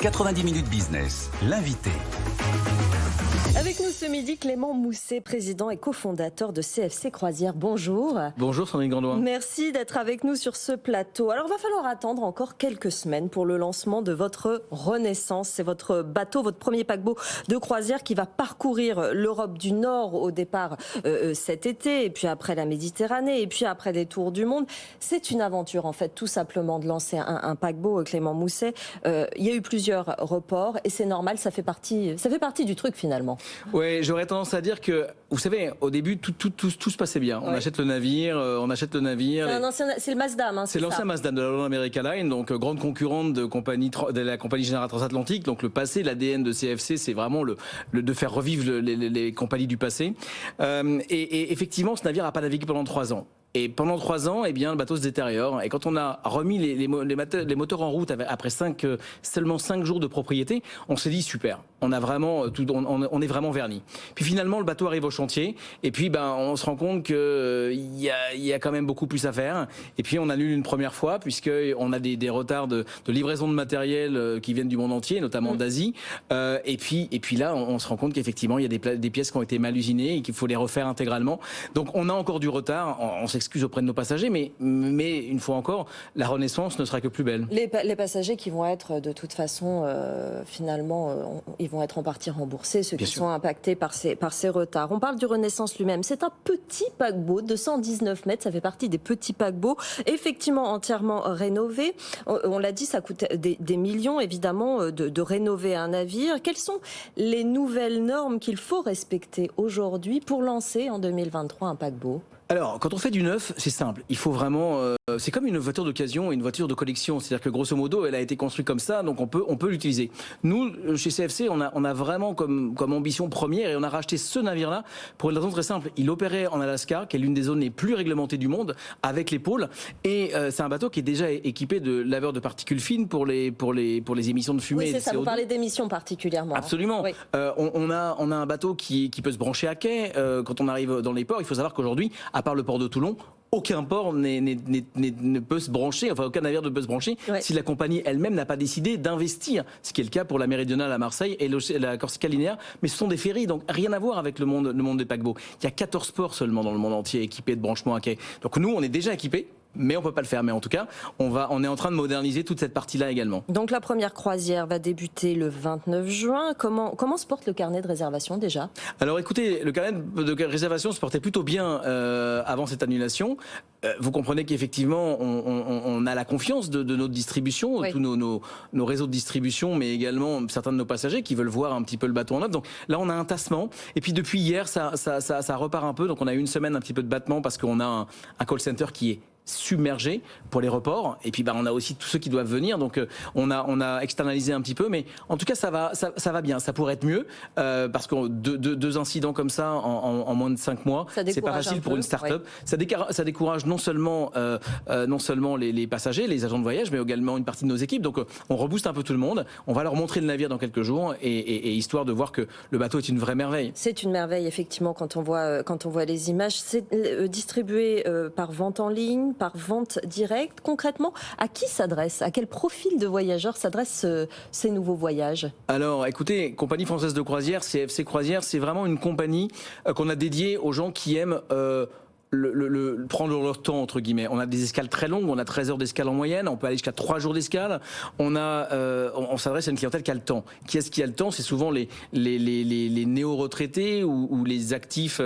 90 minutes business, l'invité. Avec nous ce midi, Clément Mousset, président et cofondateur de CFC Croisières. Bonjour. Bonjour Sandrine Gandoin. Merci d'être avec nous sur ce plateau. Alors, il va falloir attendre encore quelques semaines pour le lancement de votre Renaissance. C'est votre bateau, votre premier paquebot de croisière qui va parcourir l'Europe du Nord au départ cet été, et puis après la Méditerranée, et puis après des tours du monde. C'est une aventure, en fait, tout simplement, de lancer un paquebot, Clément Mousset. Il y a eu plusieurs reports, et c'est normal, ça fait partie du truc, finalement. Ouais, j'aurais tendance à dire que, vous savez, au début, tout se passait bien. On achète le navire, C'est le Mazdam, hein, c'est l'ancien Mazdam de la Royal America Line, donc grande concurrente de la compagnie générale transatlantique. Donc le passé, l'ADN de CFC, c'est vraiment de faire revivre les compagnies du passé. Et effectivement, ce navire n'a pas navigué pendant 3 ans. Et pendant 3 ans, eh bien, le bateau se détériore. Et quand on a remis les moteurs en route après seulement 5 jours de propriété, on s'est dit super. On a vraiment on est vraiment vernis. Puis finalement, le bateau arrive au chantier. Et puis, on se rend compte que il y a quand même beaucoup plus à faire. Et puis, on annule une première fois puisque on a des retards de livraison de matériel qui viennent du monde entier, notamment d'Asie. Et puis là, on se rend compte qu'effectivement, il y a des pièces qui ont été mal usinées et qu'il faut les refaire intégralement. Donc, on a encore du retard. On s'excuse auprès de nos passagers, mais une fois encore, la Renaissance ne sera que plus belle. Les passagers qui vont être de toute façon, finalement, ils vont être en partie remboursés, ceux qui sont impactés par ces retards. On parle du Renaissance lui-même. C'est un petit paquebot de 119 mètres, ça fait partie des petits paquebots, effectivement entièrement rénové. On l'a dit, ça coûte des millions, évidemment, de rénover un navire. Quelles sont les nouvelles normes qu'il faut respecter aujourd'hui pour lancer en 2023 un paquebot ? Alors, quand on fait du neuf, c'est simple. Il faut vraiment... c'est comme une voiture d'occasion et une voiture de collection. C'est-à-dire que grosso modo, elle a été construite comme ça, donc on peut l'utiliser. Nous, chez CFC, on a vraiment comme ambition première, et on a racheté ce navire-là pour une raison très simple. Il opérait en Alaska, qui est l'une des zones les plus réglementées du monde, avec les pôles. Et c'est un bateau qui est déjà équipé de laveurs de particules fines pour les émissions de fumée. Oui, c'est ça, CO2. vous parlez d'émissions particulièrement. Absolument. Oui. On a un bateau qui peut se brancher à quai quand on arrive dans les ports. Il faut savoir qu'aujourd'hui, à part le port de Toulon, aucun port ne peut se brancher, enfin aucun navire ne peut se brancher si la compagnie elle-même n'a pas décidé d'investir, ce qui est le cas pour la Méridionale à Marseille et la Corsica Linéaire, mais ce sont des ferries, donc rien à voir avec le monde des paquebots. Il y a 14 ports seulement dans le monde entier équipés de branchements à quai. Donc nous, on est déjà équipés, mais on peut pas le faire. Mais en tout cas, on est en train de moderniser toute cette partie-là également. Donc la première croisière va débuter le 29 juin. Comment se porte le carnet de réservation déjà ? Alors écoutez, le carnet de réservation se portait plutôt bien avant cette annulation. Vous comprenez qu'effectivement, on a la confiance de notre distribution, tous nos réseaux de distribution, mais également certains de nos passagers qui veulent voir un petit peu le bateau en œuvre. Donc là, on a un tassement. Et puis depuis hier, ça repart un peu. Donc on a eu une semaine un petit peu de battement parce qu'on a un call center qui est submergé pour les reports, et puis on a aussi tous ceux qui doivent venir, donc on a externalisé un petit peu, mais en tout cas ça va bien. Ça pourrait être mieux parce que deux incidents comme ça en moins de 5 mois, c'est pas facile pour une start-up. Ça décourage non seulement les passagers, les agents de voyage, mais également une partie de nos équipes. Donc on rebooste un peu tout le monde. On va leur montrer le navire dans quelques jours, et histoire de voir que le bateau est une vraie merveille. C'est une merveille effectivement quand on voit les images. C'est distribué par vente en ligne, par vente directe. Concrètement, à qui s'adresse ? À quel profil de voyageurs s'adressent ces nouveaux voyages ? Alors, écoutez, Compagnie Française de Croisière, CFC Croisière, c'est vraiment une compagnie qu'on a dédiée aux gens qui aiment... prendre leur temps, entre guillemets. On a des escales très longues, on a 13 heures d'escale en moyenne, on peut aller jusqu'à 3 jours d'escale. On s'adresse à une clientèle qui a le temps. Qui est-ce qui a le temps ? C'est souvent les néo-retraités ou les actifs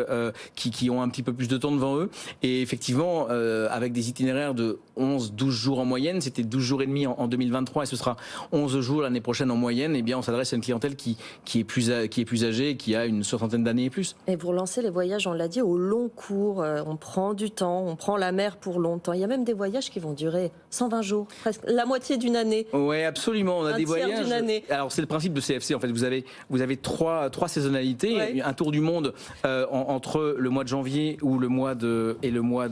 qui ont un petit peu plus de temps devant eux. Et effectivement, avec des itinéraires de 11-12 jours en moyenne, c'était 12 jours et demi en 2023 et ce sera 11 jours l'année prochaine en moyenne, eh bien on s'adresse à une clientèle qui est plus âgée, qui a une 60aine d'années et plus. Et pour lancer les voyages, on l'a dit, au long cours, on prend du temps, on prend la mer pour longtemps. Il y a même des voyages qui vont durer 120 jours, presque la moitié d'une année. Oui, absolument. On a des voyages. D'une année. Alors c'est le principe de CFC. En fait, vous avez trois saisonnalités. Un tour du monde entre le mois de janvier et le mois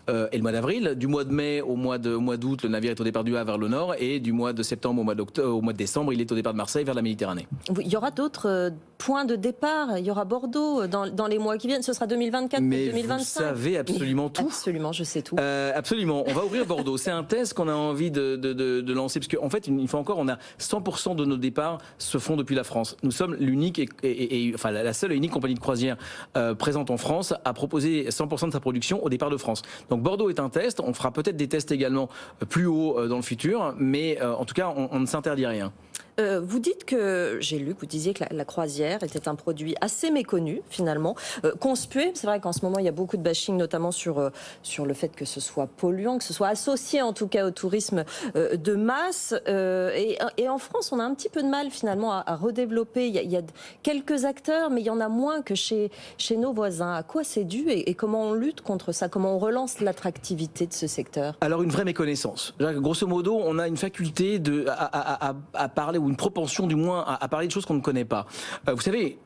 et le mois d'avril. Du mois de mai au mois d'août, le navire est au départ du Havre vers le nord, et du mois de septembre au mois de décembre, il est au départ de Marseille vers la Méditerranée. Il y aura d'autres points de départ. Il y aura Bordeaux dans les mois qui viennent. Ce sera 2024, mais 2025. vous savez absolument tout. Absolument, je sais tout. Absolument. On va ouvrir Bordeaux. C'est un test qu'on a envie de lancer, parce qu'en fait, une fois encore, on a 100% de nos départs se font depuis la France. Nous sommes l'unique enfin la seule et unique compagnie de croisière présente en France à proposer 100% de sa production au départ de France. Donc Bordeaux est un test. On fera peut-être des tests également plus haut dans le futur, mais en tout cas, on ne s'interdit rien. Vous dites que, j'ai lu que vous disiez que la croisière était un produit assez méconnu finalement, conspué. C'est vrai qu'en ce moment il y a beaucoup de bashing, notamment sur le fait que ce soit polluant, que ce soit associé en tout cas au tourisme de masse. Et en France on a un petit peu de mal finalement à redévelopper. Il y a quelques acteurs, mais il y en a moins que chez nos voisins. À quoi c'est dû et comment on lutte contre ça? Comment on relance l'attractivité de ce secteur? Alors une vraie méconnaissance. Grosso modo, on a une faculté à parler, ou une propension du moins à parler de choses qu'on ne connaît pas. Vous savez,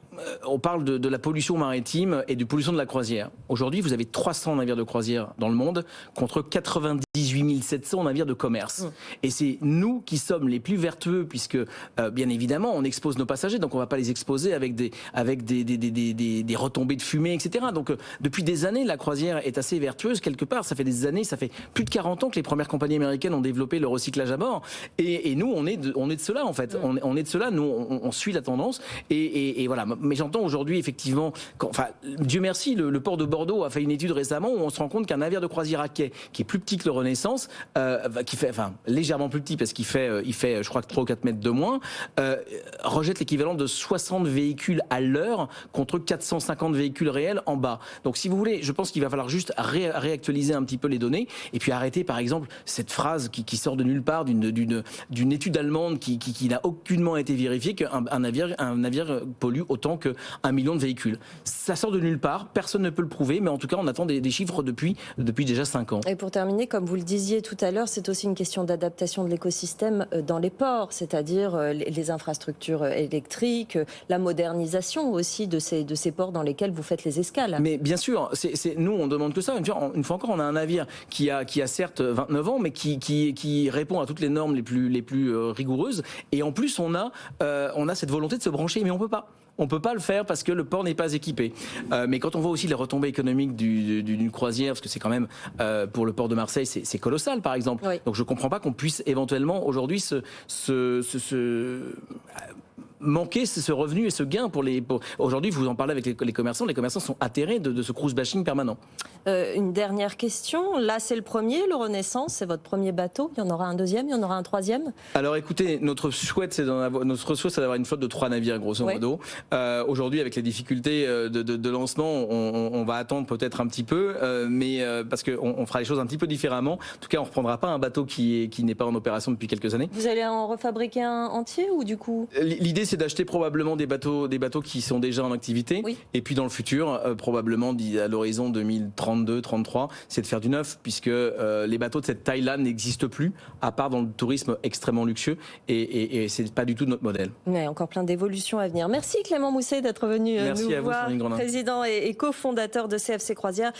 on parle de la pollution maritime et de pollution de la croisière. Aujourd'hui, vous avez 300 navires de croisière dans le monde contre 98 700 navires de commerce. Et c'est nous qui sommes les plus vertueux, puisque bien évidemment on expose nos passagers, donc on ne va pas les exposer avec des retombées de fumée, etc. Donc depuis des années, la croisière est assez vertueuse quelque part. Ça fait des années, ça fait plus de 40 ans que les premières compagnies américaines ont développé le recyclage à bord. Et nous, on est de cela en fait. On est de cela. Nous, on suit la tendance. Et voilà. Mais j'entends aujourd'hui effectivement, Dieu merci, le port de Bordeaux a fait une étude récemment où on se rend compte qu'un navire de croisière à quai qui est plus petit que le Renaissance, qui fait, légèrement plus petit parce qu'il fait, je crois que 3 ou 4 mètres de moins, rejette l'équivalent de 60 véhicules à l'heure contre 450 véhicules réels en bas. Donc si vous voulez, je pense qu'il va falloir juste réactualiser un petit peu les données et puis arrêter par exemple cette phrase qui sort de nulle part d'une étude allemande qui n'a aucunement été vérifiée, qu'un navire pollue autant qu'1 million de véhicules. Ça sort de nulle part, personne ne peut le prouver, mais en tout cas on attend des chiffres depuis déjà 5 ans. Et pour terminer, comme vous le disiez tout à l'heure, c'est aussi une question d'adaptation de l'écosystème dans les ports, c'est-à-dire les infrastructures électriques, la modernisation aussi de ces ports dans lesquels vous faites les escales. Mais bien sûr, nous on demande que ça. Une fois encore, on a un navire qui a certes 29 ans, mais qui répond à toutes les normes les plus rigoureuses. Et en plus, on a cette volonté de se brancher, mais on peut pas. On ne peut pas le faire parce que le port n'est pas équipé. Mais quand on voit aussi les retombées économiques d'une croisière, parce que c'est quand même, pour le port de Marseille, c'est colossal par exemple. Oui. Donc je ne comprends pas qu'on puisse éventuellement aujourd'hui manquer ce revenu et ce gain aujourd'hui, vous en parlez avec les commerçants. Les commerçants sont atterrés de ce cruise bashing permanent. Une dernière question. Là, c'est le premier, le Renaissance, c'est votre premier bateau. Il y en aura un deuxième, il y en aura un troisième? Alors écoutez, notre souhait, c'est d'avoir une flotte de 3 navires, grosso modo. Aujourd'hui, avec les difficultés de lancement, on va attendre peut-être un petit peu, mais parce qu'on fera les choses un petit peu différemment. En tout cas, on ne reprendra pas un bateau qui n'est pas en opération depuis quelques années. Vous allez en refabriquer un entier ou du coup? L'idée, c'est d'acheter probablement des bateaux qui sont déjà en activité. Oui. Et puis dans le futur, probablement à l'horizon 2032-33, c'est de faire du neuf, puisque les bateaux de cette taille-là n'existent plus, à part dans le tourisme extrêmement luxueux. Et c'est pas du tout notre modèle. Mais encore plein d'évolutions à venir. Merci Clément Mousset d'être venu nous voir, président et cofondateur de CFC Croisière.